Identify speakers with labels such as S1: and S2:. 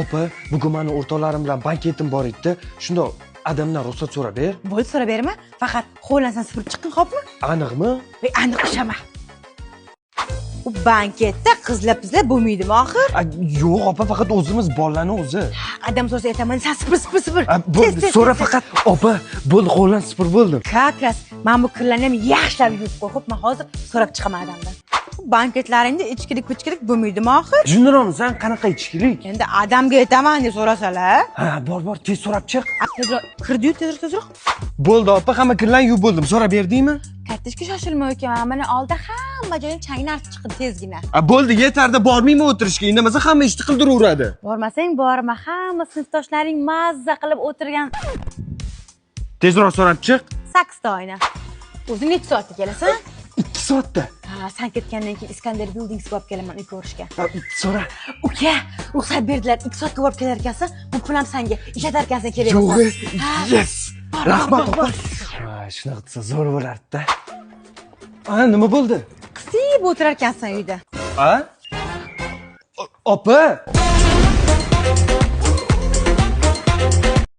S1: Opa, bugun meni o'rtoqlarim bilan banketim bor edi. Shunda adamdan ruxsat so'rab ber.
S2: Bo'ldi, so'rab berma. Faqat qo'llansan supurib chiqing, xo'pmi?
S1: Aniqmi?
S2: Voy, aniq ishama. U banketda qizlab-pizlab bo'lmaydimi oxir?
S1: Yo'q, opa, faqat o'zimiz bolalarni o'zi.
S2: Adam so'rasa aytaman, sen supur.
S1: Bo'ldi, so'ra faqat. Opa, bo'ldi, qo'llan supur bo'ldim.
S2: Kakras, men bu kirlarni ham yaxshilab yuvib qo'y, xo'p? Men hozir so'rab chiqaman adamdan. Banketlaringda ichkilik bo'lmaydimi oxir?
S1: Tushunarmisan, qanaqa ichkilik?
S2: Endi adamga aytaman deb so'rasalar,
S1: Ha, bor, tez so'rab chiq.
S2: tezroq kirdi-yu, tezroq.
S1: Bo'ldi, opa, hamma kirlarni yuvib bo'ldim. So'rab berdingmi?
S2: Kattishga shoshilma ekan. Mana oldi hamma joydan changni artib chiqdi tezgina.
S1: Bo'ldi, yetarda bormaymi o'tirishga? Indamasa hamma ishni qildiraveradi.
S2: Bormasang borma, hamma sinfdoshlaring mazza qilib o'tirgan
S1: Tezroq so'rab chiq.
S2: 8 ta oyna. O'zing necha soatda kelasan?
S1: 2 soatda.
S2: Ha, sen ketgandan keyin Iskandar Buildings olib kelaman uy ko'rishga.
S1: So'ra.
S2: Uka, ruxsat berdilar. 2 soatga olib kelar ekansan, bu pulim senga ishlatar ekansan kerak
S1: Yo'q,
S2: bo'lsa.
S1: yes. Rahmat, opa. Shunaqa qilsa zo'r bo'lardi-da. Nima bo'ldi?
S2: Qisib o'tirar ekansan uyda.
S1: Opa!